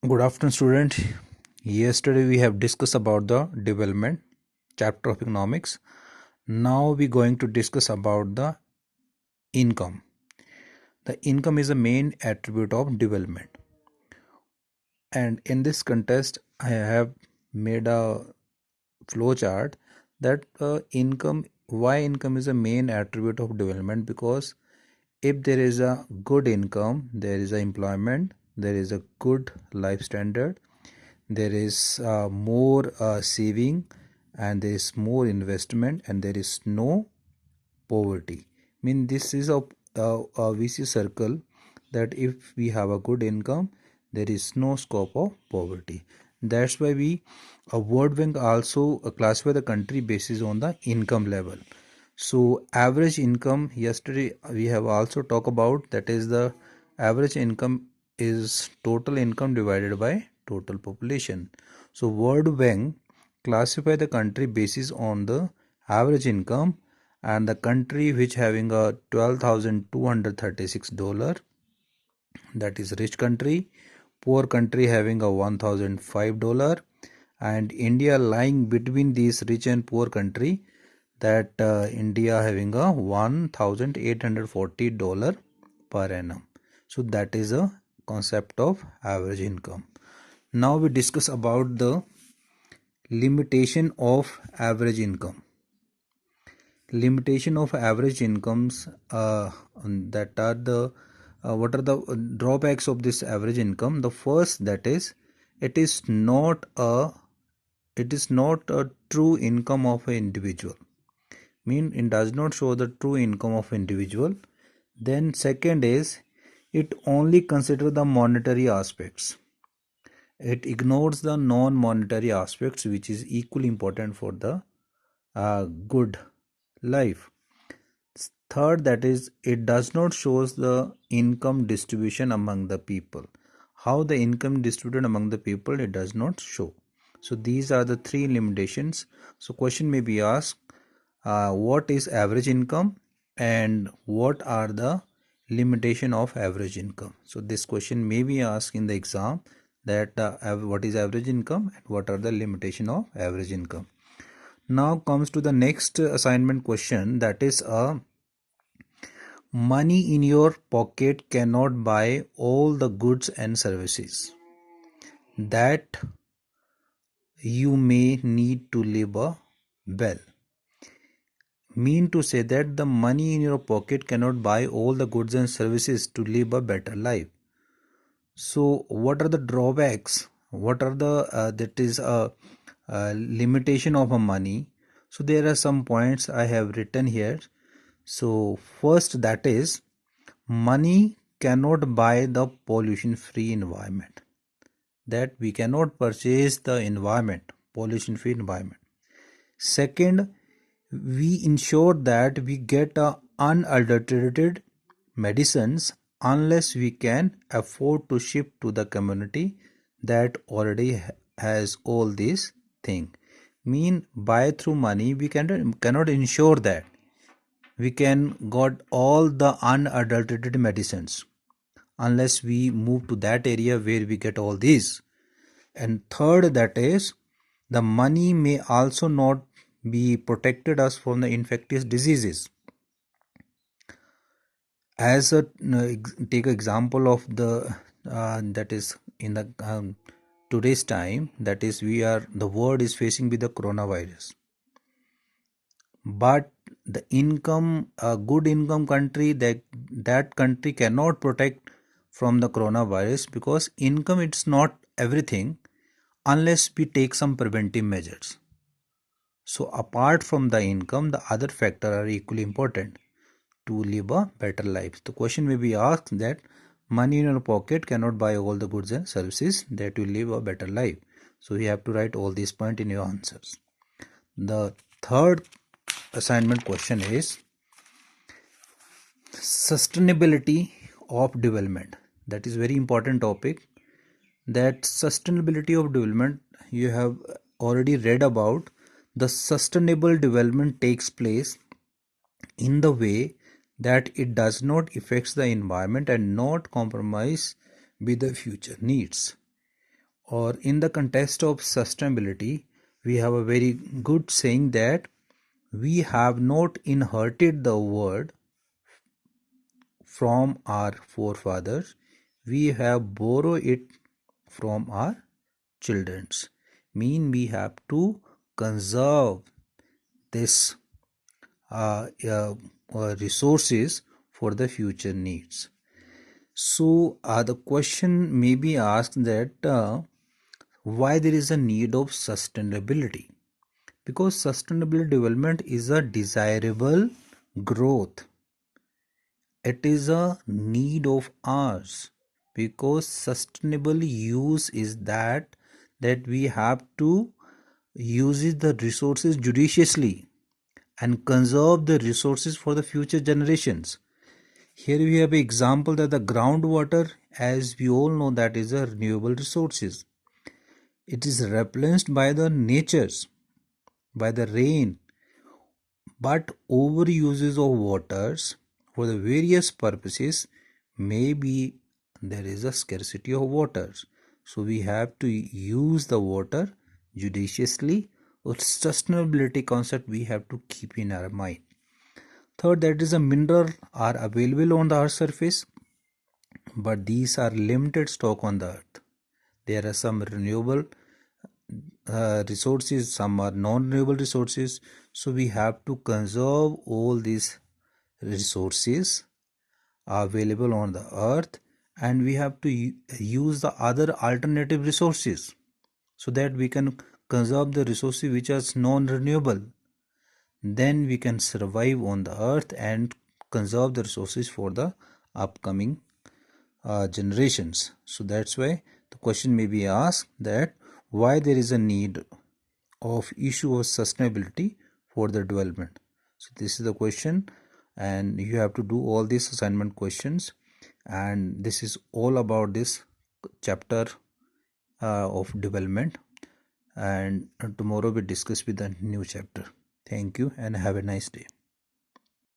Good afternoon, student. Yesterday we have discussed about the development chapter of economics. Now we're going to discuss about the income. The income is a main attribute of development. And in this contest, I have made a flow chart that why income is a main attribute of development, because if there is a good income, there is a employment, there is a good life standard, there is more saving, and there is more investment, and there is no poverty. This is a vicious circle, that if we have a good income, there is no scope of poverty. That's why we World Bank also classify the country basis on the income level. So average income, yesterday we have also talked about, that is the average income is total income divided by total population. So World Bank classify the country basis on the average income, and the country which having a $12,236, that is rich country. Poor country having a $1,005, and India lying between these rich and poor country, that India having a $1,840 per annum. So that is a concept of average income. Now we discuss about the limitation of average income. Limitation of average incomes, that are the what are the drawbacks of this average income. The first, that is, it is not a true income of an individual. It does not show the true income of individual. Then second is, it only consider the monetary aspects. It ignores the non-monetary aspects, which is equally important for the good life. Third, that is, it does not shows the income distribution among the people. How the income distributed among the people, it does not show. So these are the three limitations. So question may be asked, what is average income and what are the limitation of average income? So this question may be asked in the exam, that what is average income and what are the limitation of average income. Now comes to the next assignment question, that is, money in your pocket cannot buy all the goods and services that you may need to live well. Mean to say that the money in your pocket cannot buy all the goods and services to live a better life. So what are the drawbacks? What are the that is a limitation of a money? So there are some points I have written here. So first, that is, money cannot buy the pollution free environment, that we cannot purchase the environment, pollution free environment. Second, we ensure that we get unadulterated medicines unless we can afford to ship to the community that already has all these things. Buy through money, we cannot ensure that we can got all the unadulterated medicines unless we move to that area where we get all these. And third, that is, the money may also not be protected us from the infectious diseases. As a take example of the that is in the today's time, that is, the world is facing with the coronavirus, but the income, a good income country, that country cannot protect from the coronavirus, because income, it's not everything unless we take some preventive measures. So apart from the income, the other factor are equally important to live a better life. The question may be asked that money in your pocket cannot buy all the goods and services that will live a better life. So you have to write all these points in your answers. The third assignment question is sustainability of development. That is very important topic. That sustainability of development, you have already read about. The sustainable development takes place in the way that it does not affect the environment and not compromise with the future needs. Or in the context of sustainability, we have a very good saying that we have not inherited the world from our forefathers, we have borrowed it from our children's. Mean we have to conserve this resources for the future needs. So the question may be asked that why there is a need of sustainability? Because sustainable development is a desirable growth. It is a need of ours, because sustainable use is that we have to use the resources judiciously and conserve the resources for the future generations. Here we have an example that the groundwater, as we all know, that is a renewable resources. It is replenished by the natures, by the rain, but overuses of waters for the various purposes, maybe there is a scarcity of waters. So we have to use the water judiciously, or sustainability concept we have to keep in our mind. Third, that is a mineral are available on the earth surface, but these are limited stock on the earth. There are some renewable resources, some are non-renewable resources. So we have to conserve all these resources available on the earth, and we have to use the other alternative resources so that we can conserve the resources which are non-renewable. Then we can survive on the earth and conserve the resources for the upcoming generations. So that's why the question may be asked that why there is a need of issue of sustainability for the development. So this is the question, and you have to do all these assignment questions, and this is all about this chapter of development. And tomorrow we discuss with the new chapter. Thank you and have a nice day.